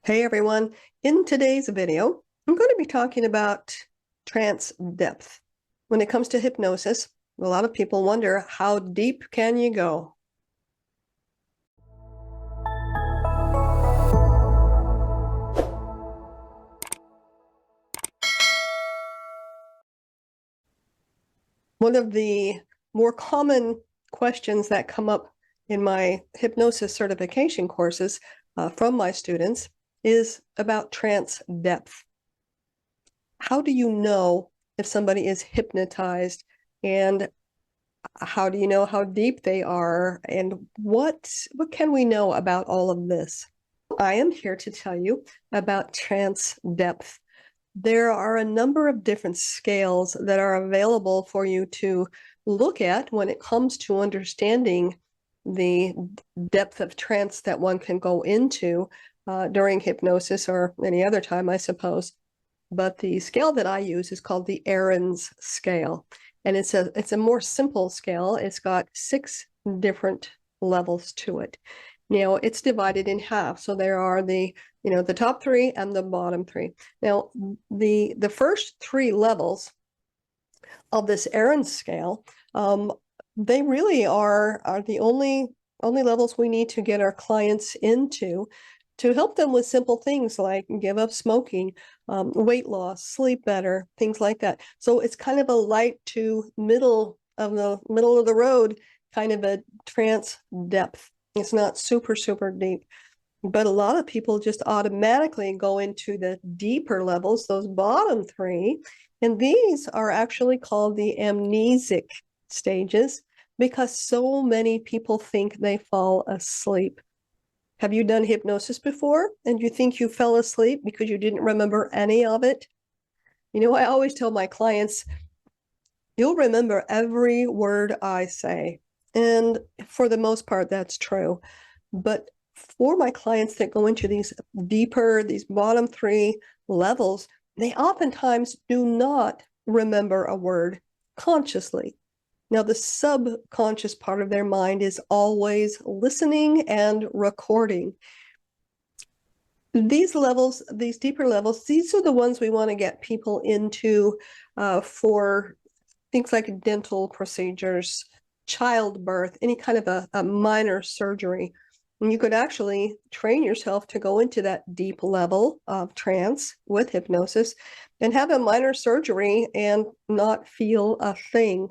Hey everyone, in today's video, I'm going to be talking about trance depth. When it comes to hypnosis, a lot of people wonder, how deep can you go? One of the more common questions that come up in my hypnosis certification courses from my students is about trance depth. How do you know if somebody is hypnotized, and how do you know how deep they are, and what can we know about all of this? I am here to tell you about trance depth. There are a number of different scales that are available for you to look at when it comes to understanding the depth of trance that one can go into during hypnosis or any other time, I suppose. But the scale that I use is called the Arons Scale, and it's a more simple scale. It's got 6 different levels to it. Now it's divided in half, so there are the top 3 and the bottom 3. Now the first 3 levels of this Arons scale, they really are the only levels we need to get our clients into to help them with simple things like give up smoking, weight loss, sleep better, things like that. So it's kind of a light to middle of the road kind of a trance depth. It's not super, super deep. But a lot of people just automatically go into the deeper levels, those bottom 3, and these are actually called the amnesic stages because so many people think they fall asleep. Have you done hypnosis before and you think you fell asleep because you didn't remember any of it? I always tell my clients, you'll remember every word I say. And for the most part, that's true. But for my clients that go into these bottom 3 levels, they oftentimes do not remember a word consciously. Now, the subconscious part of their mind is always listening and recording. These levels, these deeper levels, these are the ones we want to get people into for things like dental procedures, childbirth, any kind of a minor surgery. And you could actually train yourself to go into that deep level of trance with hypnosis and have a minor surgery and not feel a thing.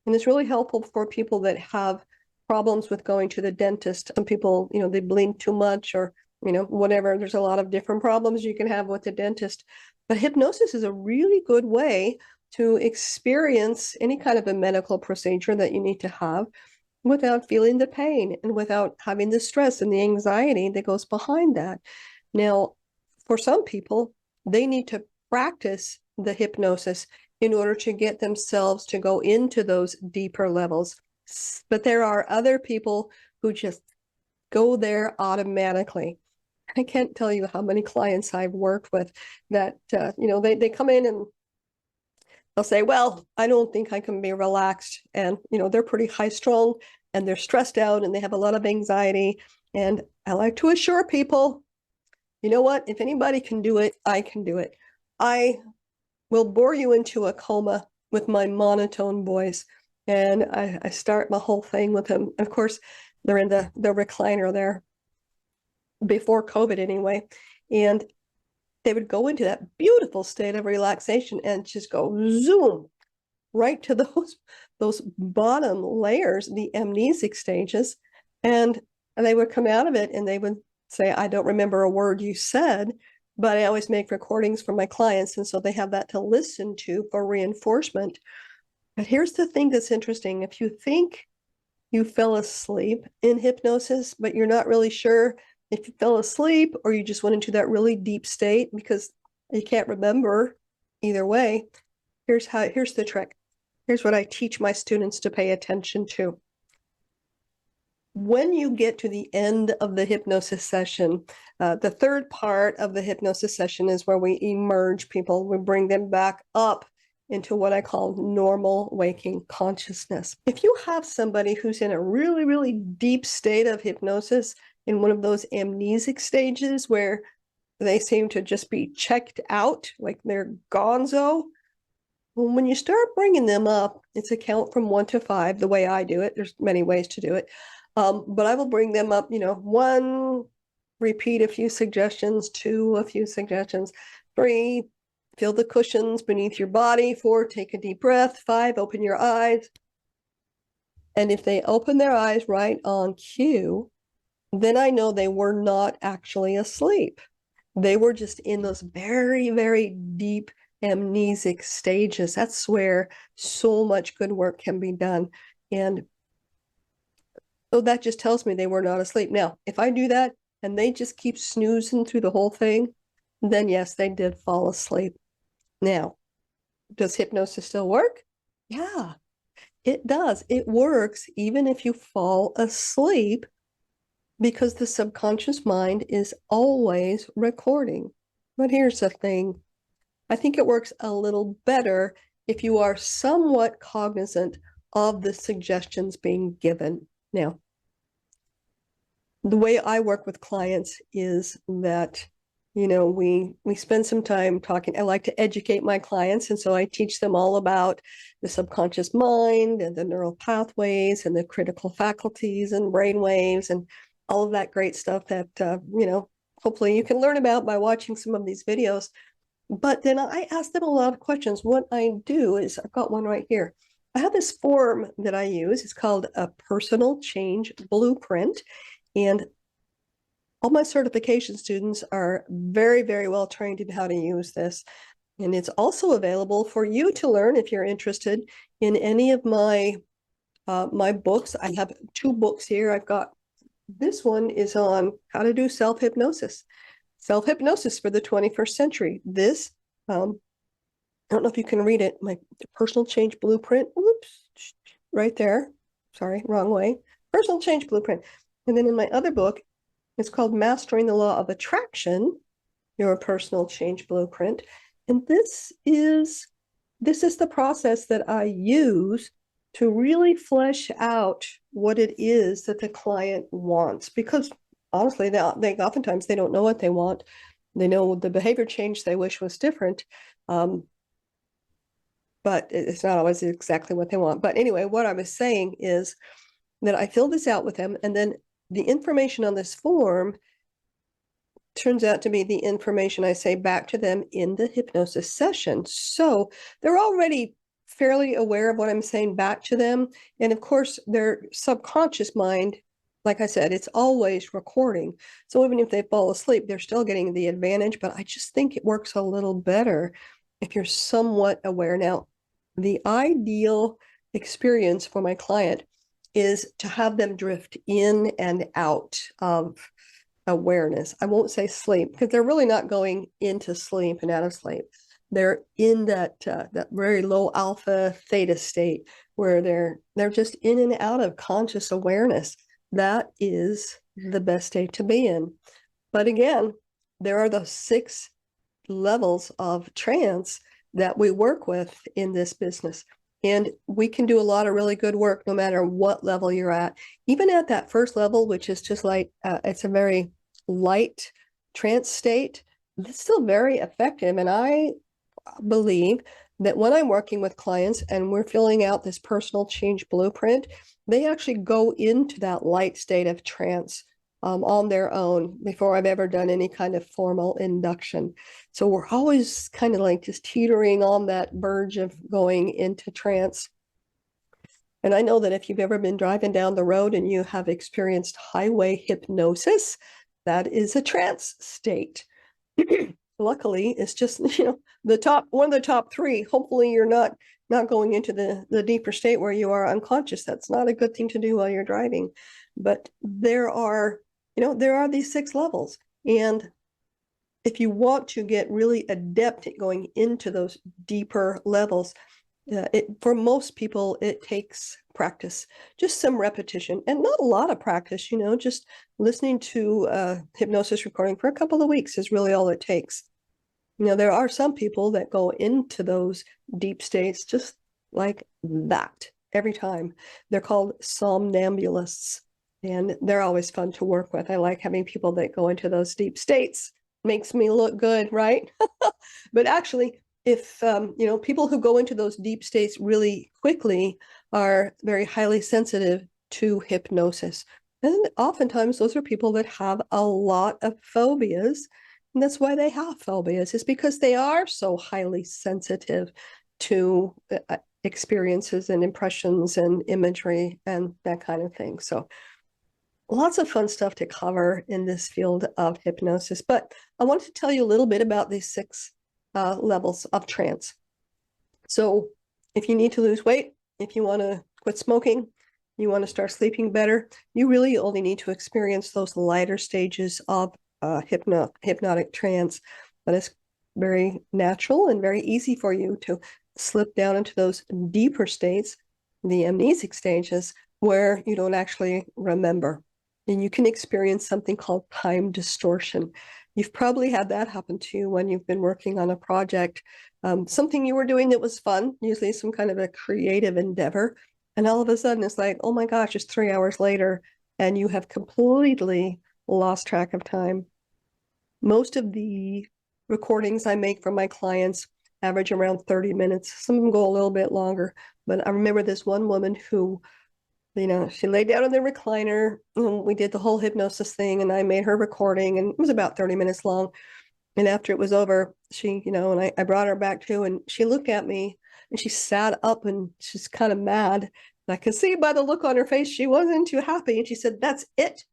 And it's really helpful for people that have problems with going to the dentist. Some people, they blink too much or, whatever. There's a lot of different problems you can have with the dentist. But hypnosis is a really good way to experience any kind of a medical procedure that you need to have without feeling the pain and without having the stress and the anxiety that goes behind that. Now, for some people, they need to practice the hypnosis in order to get themselves to go into those deeper levels. But there are other people who just go there automatically. I can't tell you how many clients I've worked with that, they come in and they'll say, well, I don't think I can be relaxed. And, they're pretty high strung and they're stressed out and they have a lot of anxiety. And I like to assure people, you know what? If anybody can do it, I can do it. I will bore you into a coma with my monotone voice. And I start my whole thing with them. Of course, they're in the recliner there before COVID anyway. And they would go into that beautiful state of relaxation and just go zoom right to those bottom layers, the amnesic stages. And they would come out of it and they would say, I don't remember a word you said, but I always make recordings for my clients. And so they have that to listen to for reinforcement. But here's the thing that's interesting. If you think you fell asleep in hypnosis, but you're not really sure if you fell asleep or you just went into that really deep state because you can't remember, either way, here's the trick. Here's what I teach my students to pay attention to. When you get to the end of the hypnosis session, the third part of the hypnosis session is where we emerge people. We bring them back up into what I call normal waking consciousness. If you have somebody who's in a really, really deep state of hypnosis, in one of those amnesic stages where they seem to just be checked out, like they're gonzo. Well, when you start bringing them up, it's a count from 1 to 5, the way I do it. There's many ways to do it. But I will bring them up, 1, repeat a few suggestions, 2, a few suggestions, 3, feel the cushions beneath your body, 4, take a deep breath, 5, open your eyes. And if they open their eyes right on cue, then I know they were not actually asleep. They were just in those very, very deep amnesic stages. That's where so much good work can be done. And so that just tells me they were not asleep. Now, if I do that and they just keep snoozing through the whole thing, then yes, they did fall asleep. Now, does hypnosis still work? Yeah, it does. It works even if you fall asleep, because the subconscious mind is always recording. But here's the thing. I think it works a little better if you are somewhat cognizant of the suggestions being given. Now, the way I work with clients is that, we spend some time talking. I like to educate my clients, and so I teach them all about the subconscious mind and the neural pathways and the critical faculties and brain waves and all of that great stuff that, hopefully you can learn about by watching some of these videos. But then I ask them a lot of questions. What I do is, I've got one right here. I have this form that I use. It's called a personal change blueprint. And all my certification students are very, very well trained in how to use this. And it's also available for you to learn if you're interested in any of my books. I have 2 books here. I've got, this one is on how to do self-hypnosis. Self-hypnosis for the 21st century. This, I don't know if you can read it, my personal change blueprint. Whoops, right there. Sorry, wrong way. Personal change blueprint. And then in my other book, it's called Mastering the Law of Attraction, Your Personal Change Blueprint. And this is the process that I use to really flesh out what it is that the client wants. Because honestly, they oftentimes they don't know what they want. They know the behavior change they wish was different, but it's not always exactly what they want. But anyway, what I was saying is that I fill this out with them, and then the information on this form turns out to be the information I say back to them in the hypnosis session. So they're already fairly aware of what I'm saying back to them. And of course, their subconscious mind, like I said, it's always recording. So even if they fall asleep, they're still getting the advantage. But I just think it works a little better if you're somewhat aware. Now, the ideal experience for my client is to have them drift in and out of awareness. I won't say sleep, because they're really not going into sleep and out of sleep. They're in that very low alpha theta state where they're just in and out of conscious awareness. That is the best state to be in. But again, there are those 6 levels of trance that we work with in this business. And we can do a lot of really good work no matter what level you're at. Even at that first level, which is just like, it's a very light trance state, it's still very effective. And I believe that when I'm working with clients and we're filling out this personal change blueprint, they actually go into that light state of trance on their own before I've ever done any kind of formal induction. So we're always kind of like just teetering on that verge of going into trance. And I know that if you've ever been driving down the road and you have experienced highway hypnosis, that is a trance state. Luckily, it's just, one of the top 3. Hopefully you're not going into the deeper state where you are unconscious. That's not a good thing to do while you're driving. But there are these 6 levels. And if you want to get really adept at going into those deeper levels, for most people, it takes practice, just some repetition, and not a lot of practice, just listening to a hypnosis recording for a couple of weeks is really all it takes. There are some people that go into those deep states just like that every time. They're called somnambulists, and they're always fun to work with. I like having people that go into those deep states makes me look good, right? But actually, if people who go into those deep states really quickly are very highly sensitive to hypnosis. And oftentimes those are people that have a lot of phobias. And that's why they have phobias, is because they are so highly sensitive to experiences and impressions and imagery and that kind of thing. So lots of fun stuff to cover in this field of hypnosis. But I wanted to tell you a little bit about these 6 levels of trance. So if you need to lose weight, if you want to quit smoking, you want to start sleeping better, you really only need to experience those lighter stages of hypnotic trance. But it's very natural and very easy for you to slip down into those deeper states, the amnesic stages, where you don't actually remember. And you can experience something called time distortion. You've probably had that happen to you when you've been working on a project, something you were doing that was fun, usually some kind of a creative endeavor. And all of a sudden it's like, oh my gosh, it's 3 hours later and you have completely lost track of time. Most of the recordings I make for my clients average around 30 minutes. Some of them go a little bit longer, but I remember this one woman who, she laid down in the recliner and we did the whole hypnosis thing and I made her recording and it was about 30 minutes long. And after it was over, she, and I brought her back to, and she looked at me and she sat up and she's kind of mad. And I could see by the look on her face, she wasn't too happy. And she said, "That's it.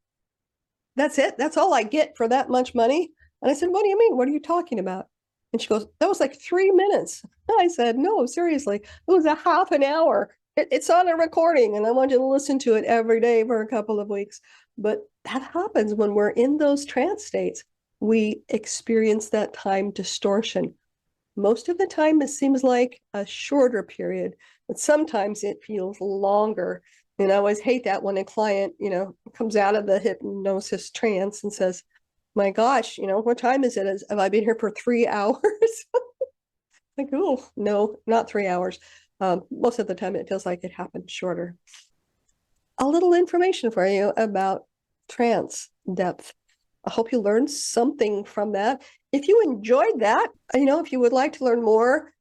That's it. That's all I get for that much money." And I said, "What do you mean? What are you talking about?" And she goes, "That was like 3 minutes." And I said, "No, seriously, it was a half an hour. It's on a recording and I want you to listen to it every day for a couple of weeks." But that happens when we're in those trance states. We experience that time distortion. Most of the time, it seems like a shorter period, but sometimes it feels longer. And I always hate that when a client, comes out of the hypnosis trance and says, "My gosh, what time is it? Have I been here for 3 hours?" Like, oh, no, not 3 hours. Most of the time, it feels like it happened shorter. A little information for you about trance depth. I hope you learned something from that. If you enjoyed that, if you would like to learn more,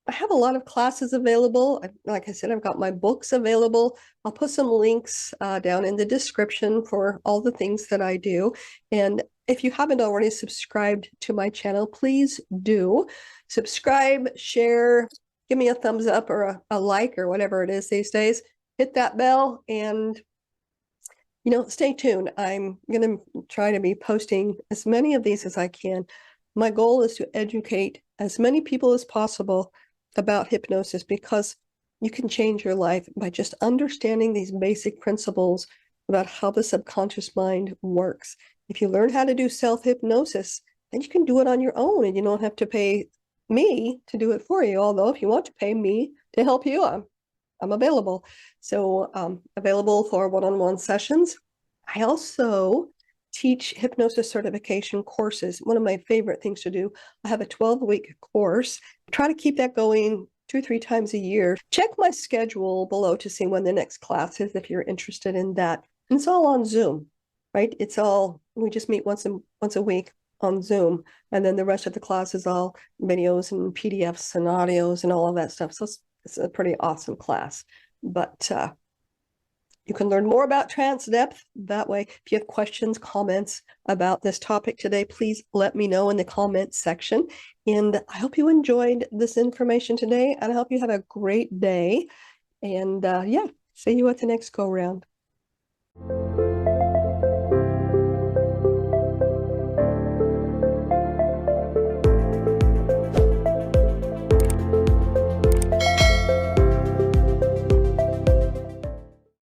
I have a lot of classes available. Like I said, I've got my books available. I'll put some links down in the description for all the things that I do. And if you haven't already subscribed to my channel, please do. Subscribe, share, give me a thumbs up or a like or whatever it is these days. Hit that bell and stay tuned. I'm going to try to be posting as many of these as I can. My goal is to educate as many people as possible about hypnosis, because you can change your life by just understanding these basic principles about how the subconscious mind works. If you learn how to do self-hypnosis, then you can do it on your own and you don't have to pay me to do it for you. Although if you want to pay me to help you, I'm available. So available for one-on-one sessions. I also teach hypnosis certification courses. One of my favorite things to do. I have a 12-week course. I try to keep that going 2-3 times a year. Check my schedule below to see when the next class is if you're interested in that. And it's all on Zoom, right? We just meet once a week on Zoom. And then the rest of the class is all videos and PDFs and audios and all of that stuff. So it's a pretty awesome class. But you can learn more about trance depth that way. If you have questions, comments about this topic today, please let me know in the comments section. And I hope you enjoyed this information today, and I hope you have a great day. And see you at the next go round.